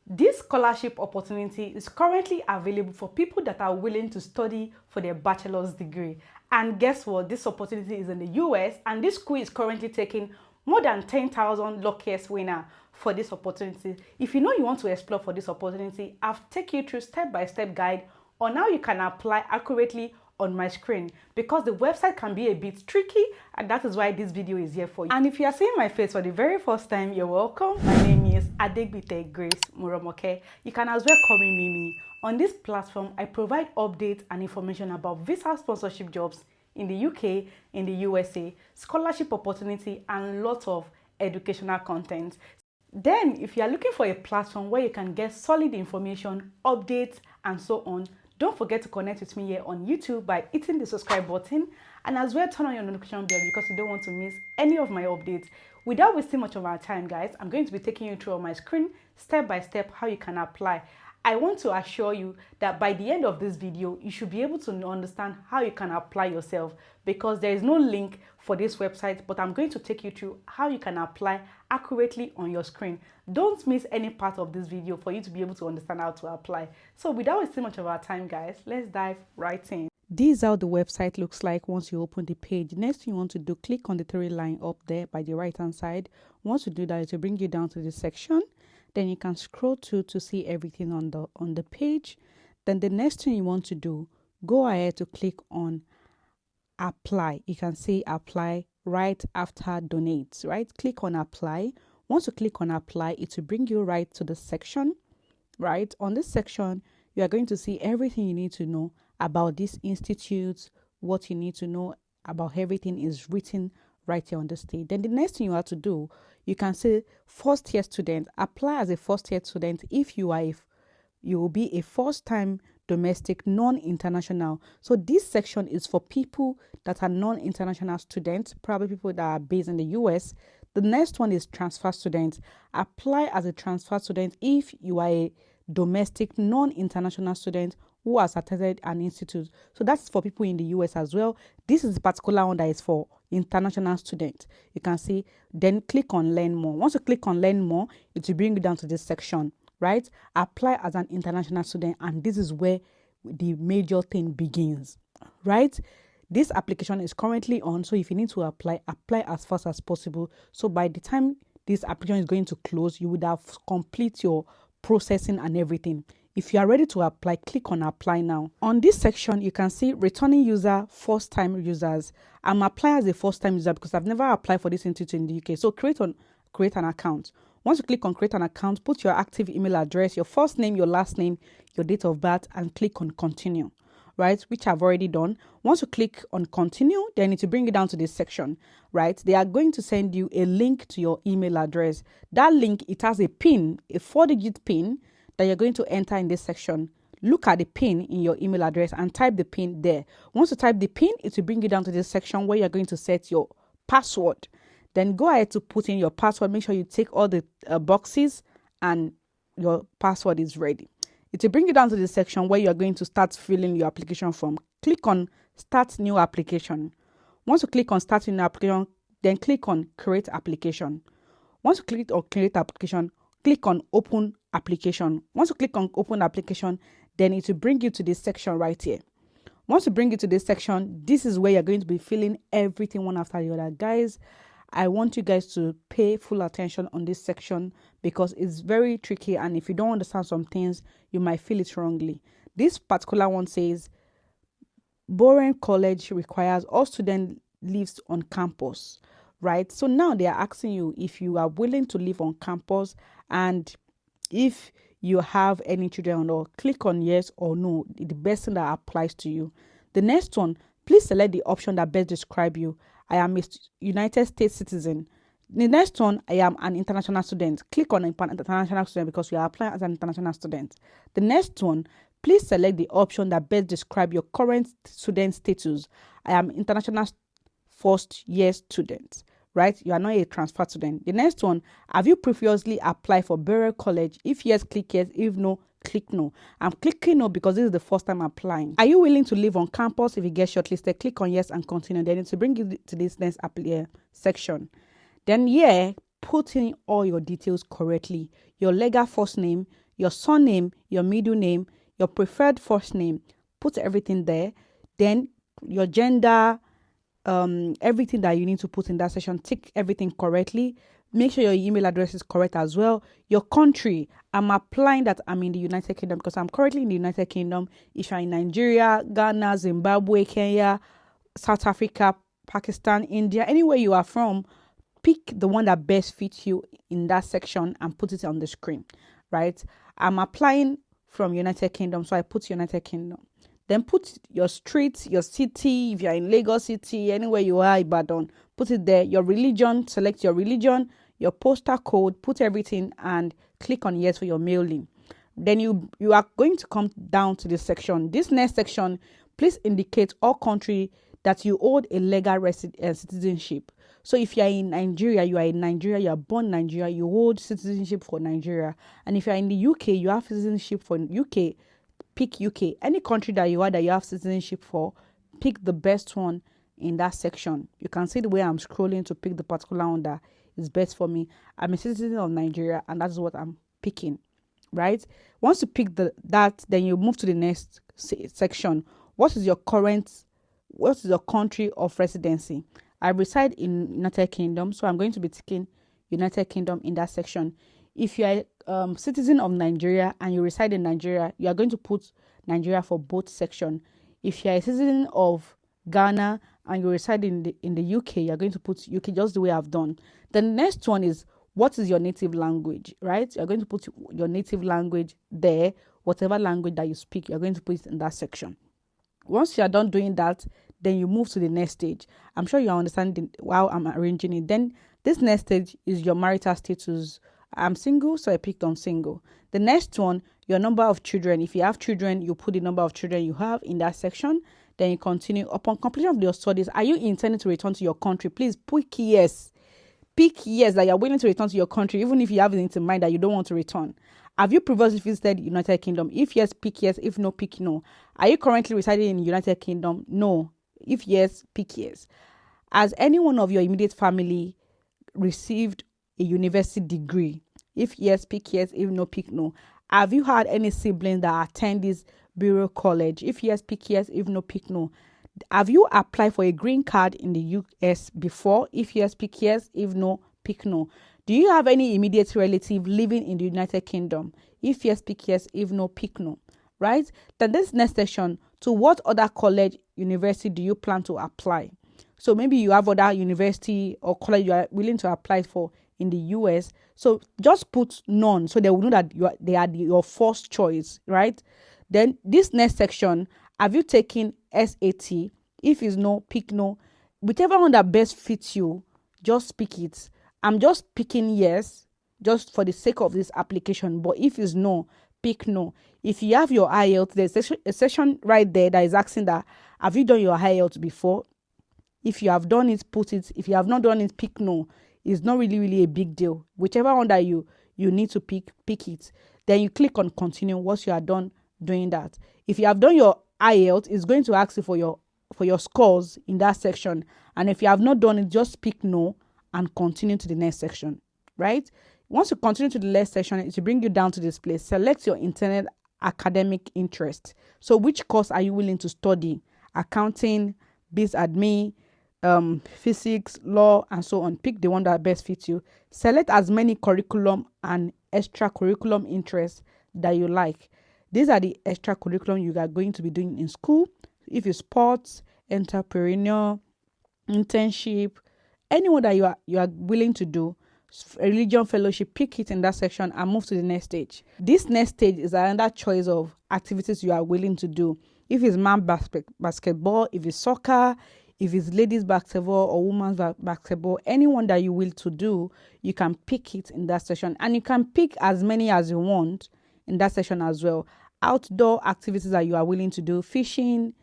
This scholarship opportunity is currently available for people that are willing to study for their bachelor's degree. And guess what? This opportunity is in the US, and this school is currently taking more than 10,000 luckiest winner for this opportunity. If you know you want to explore for this opportunity, I've taken you through step-by-step guide on how you can apply accurately on my screen, because the website can be a bit tricky, and that is why this video is here for you. And if you are seeing my face for the very first time, you're welcome. My name is Adegbite Grace Moromoke. You can as well call me Mimi. On this platform, I provide updates and information about visa sponsorship jobs in the UK, in the USA, scholarship opportunity, and lots of educational content. Then, if you are looking for a platform where you can get solid information, updates, and so on, don't forget to connect with me here on YouTube by hitting the subscribe button, and as well turn on your notification bell because you don't want to miss any of my updates. Without wasting much of our time, guys, I'm going to be taking you through on my screen step by step how you can apply. I want to assure you that by the end of this video, you should be able to understand how you can apply yourself, because there is no link for this website, but I'm going to take you through how you can apply accurately on your screen. Don't miss any part of this video for you to be able to understand how to apply. So without wasting much of our time, guys, let's dive right in. This is how the website looks like once you open the page. Next thing you want to do, click on the three line up there by the right hand side. Once you do that, it will bring you down to this section. Then you can scroll to see everything on the page. Then the next thing you want to do, go ahead to click on apply. You can see apply right after donate, right? Click on apply. Once you click on apply, it will bring you right to the section, right? On this section, you are going to see everything you need to know about this institute. What you need to know about everything is written right here on the stage. Then the next thing you have to do, you can say first year student. Apply as a first year student if you will be a first time domestic non-international. So this section is for people that are non-international students, probably people that are based in the US. The next one is transfer students. Apply as a transfer student if you are a domestic non-international student who has attended an institute. So that's for people in the US as well. This is the particular one that is for international students. You can see, then click on learn more. Once you click on learn more, it will bring you down to this section, right? Apply as an international student, and this is where the major thing begins, right? This application is currently on, so if you need to apply as fast as possible. So by the time this application is going to close, you would have complete your processing and everything. If you are ready to apply, click on apply now. On this section, you can see returning user, first time users. I'm applying as a first time user because I've never applied for this institute in the UK. So create an account. Once you click on create an account, put your active email address, your first name, your last name, your date of birth, and click on continue, right? Which I've already done. Once you click on continue, then it will bring you down to this section, right? They are going to send you a link to your email address. That link, it has a PIN, a 4-digit PIN that you're going to enter in this section. Look at the PIN in your email address and type the PIN there. Once you type the PIN, it will bring you down to this section where you're going to set your password. Then go ahead to put in your password. Make sure you take all the boxes and your password is ready. It will bring you down to this section where you're going to start filling your application form. Click on start new application. Once you click on start new application, then click on create application. Once you click on create application, click on open application. Once you click on open application, then it will bring you to this section right here. Once you bring you to this section, this is where you're going to be filling everything one after the other. Guys, I want you guys to pay full attention on this section because it's very tricky, and if you don't understand some things, you might feel it wrongly. This particular one says Boren College requires all students lives on campus, right? So now they are asking you if you are willing to live on campus and if you have any children or not. Click on yes or no, the best thing that applies to you. The next one, please select the option that best describes you. I am a United States citizen. The next one, I am an international student. Click on international student because you are applying as an international student. The next one, please select the option that best describes your current student status. I am international first year student, right? You are not a transfer student. The next one, have you previously applied for Boren College? If yes, click yes. If no, click no. I'm clicking no because this is the first time applying. Are you willing to live on campus? If you get shortlisted, click on yes and continue. Then it will bring you to this next section. Then put in all your details correctly. Your legal first name, your surname, your middle name, your preferred first name. Put everything there. Then your gender, everything that you need to put in that section, tick everything correctly. Make sure your email address is correct as well. Your country, I'm applying that I'm in the United Kingdom because I'm currently in the United Kingdom. If you're in Nigeria, Ghana, Zimbabwe, Kenya, South Africa, Pakistan, India, anywhere you are from, pick the one that best fits you in that section and put it on the screen, right? I'm applying from United Kingdom, so I put United Kingdom. Then put your street, your city, if you're in Lagos City, anywhere you are, Ibadan, put it there. Your religion, select your religion, your postal code, put everything and click on yes for your mailing. Then you are going to come down to this section. This next section, please indicate all country that you hold a legal citizenship. So if you are in Nigeria, you are born in Nigeria, you hold citizenship for Nigeria. And if you are in the UK, you have citizenship for UK. Pick UK. Any country that you are that you have citizenship for, pick the best one in that section. You can see the way I'm scrolling to pick the particular one that is best for me. I'm a citizen of Nigeria and that's what I'm picking, right? Once you pick that, then you move to the next section. What is your country of residency? I reside in United Kingdom, so I'm going to be ticking United Kingdom in that section. If you are a citizen of Nigeria and you reside in Nigeria, you are going to put Nigeria for both sections. If you are a citizen of Ghana and you reside in the UK, you are going to put UK just the way I've done. The next one is, what is your native language, right? You're going to put your native language there. Whatever language that you speak, you're going to put it in that section. Once you are done doing that, then you move to the next stage. I'm sure you are understanding while I'm arranging it. Then this next stage is your marital status. I'm single, so I picked on single. The next one, your number of children. If you have children, you put the number of children you have in that section. Then you continue. Upon completion of your studies, are you intending to return to your country? Please pick yes. Pick yes that you're willing to return to your country, even if you have it in mind that you don't want to return. Have you previously visited United Kingdom? If yes, pick yes. If no, pick no. Are you currently residing in United Kingdom? No. If yes, pick yes. Has any one of your immediate family received a university degree? If yes, pick yes. If no, pick no. Have you had any siblings that attend this Bureau College? If yes, pick yes. If no, pick no. Have you applied for a green card in the US before? If yes, pick yes. If no, pick no. Do you have any immediate relative living in the United Kingdom? If yes, pick yes. If no, pick no. Right? Then this next section, to what other college, university do you plan to apply? So maybe you have other university or college you are willing to apply for in the US. So just put none so they will know that they are your first choice, right? Then this next section, have you taken SAT? If it's no, pick no. Whichever one that best fits you, just pick it. I'm just picking yes, just for the sake of this application. But if it's no, pick no. If you have your IELTS, there's a section right there that is asking that, have you done your IELTS before? If you have done it, put it. If you have not done it, pick no. It's not really a big deal. Whichever one that you need to pick it. Then you click on continue once you are done doing that. If you have done your IELTS, it's going to ask you for your scores in that section. And if you have not done it, just pick no and continue to the next section, right? Once you continue to the next section, it will bring you down to this place. Select your intended academic interest. So which course are you willing to study? Accounting, biz admin, physics, law, and so on. Pick the one that best fits you. Select as many curriculum and extracurriculum interests that you like. These are the extracurriculum you are going to be doing in school. If it's sports, entrepreneur, internship, anyone that you are willing to do, religion fellowship, pick it in that section and move to the next stage. This next stage is another choice of activities you are willing to do. If it's man basketball, if it's soccer, if it's ladies basketball or women's basketball, anyone that you will to do, you can pick it in that section. And you can pick as many as you want in that section as well. Outdoor activities that you are willing to do, fishing,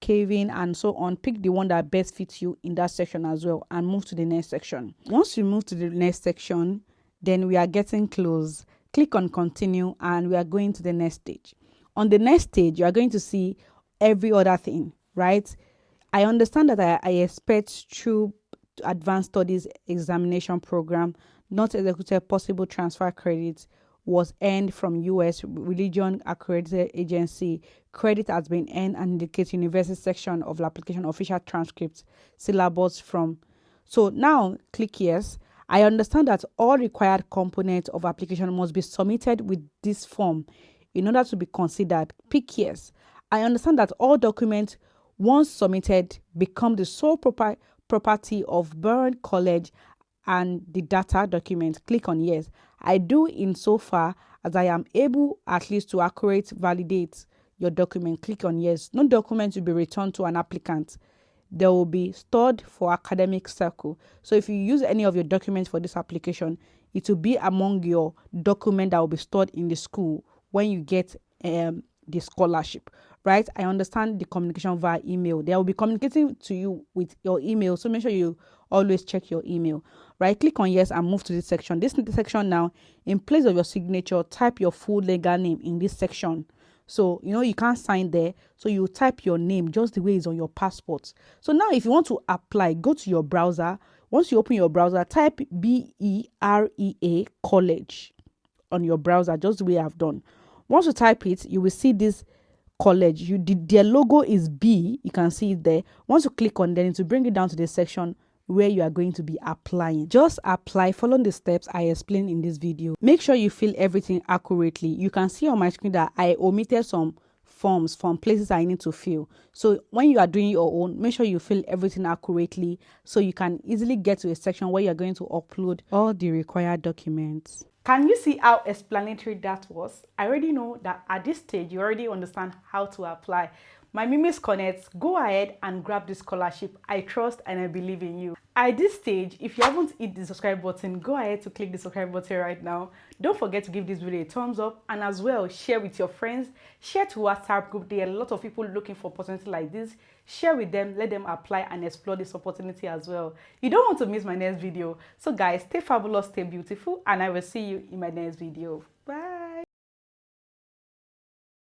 caving, and so on. Pick the one that best fits you in that section as well and move to the next section. Once you move to the next section, then we are getting close. Click on continue and we are going to the next stage. On the next stage, you are going to see every other thing, right? I understand that I expect through advanced studies examination program, not executed possible transfer credits was earned from U.S. Religion Accredited Agency. Credit has been earned and indicates university section of the application official transcripts syllabus from. So now click yes. I understand that all required components of application must be submitted with this form in order to be considered. Pick yes. I understand that all documents once submitted become the sole property of Burren College and the data document. Click on yes. I do insofar as I am able at least to accurately validate your document. Click on yes. No document will be returned to an applicant. They will be stored for academic circle. So if you use any of your documents for this application, it will be among your document that will be stored in the school when you get the scholarship, right? I understand the communication via email. They will be communicating to you with your email, so make sure you always check your email, right? Click on yes and move to this section. This section now, in place of your signature, type your full legal name in this section. So you can't sign there, so you type your name just the way it's on your passport. So now if you want to apply, go to your browser. Once you open your browser, type BEREA college on your browser, just the way I've done. Once you type it, you will see this college. Their logo is B. You can see it there. Once you click on them, it will bring you down to the section where you are going to be applying. Just apply, following the steps I explained in this video. Make sure you fill everything accurately. You can see on my screen that I omitted some forms from places I need to fill. So when you are doing your own, make sure you fill everything accurately so you can easily get to a section where you're going to upload all the required documents. Can you see how explanatory that was? I already know that at this stage, you already understand how to apply. My Mimis Connect, go ahead and grab this scholarship. I trust and I believe in you. At this stage, if you haven't hit the subscribe button, go ahead to click the subscribe button right now. Don't forget to give this video a thumbs up and as well, share with your friends. Share to WhatsApp group. There are a lot of people looking for opportunity like this. Share with them, let them apply and explore this opportunity as well. You don't want to miss my next video. So guys, stay fabulous, stay beautiful, and I will see you in my next video. Bye.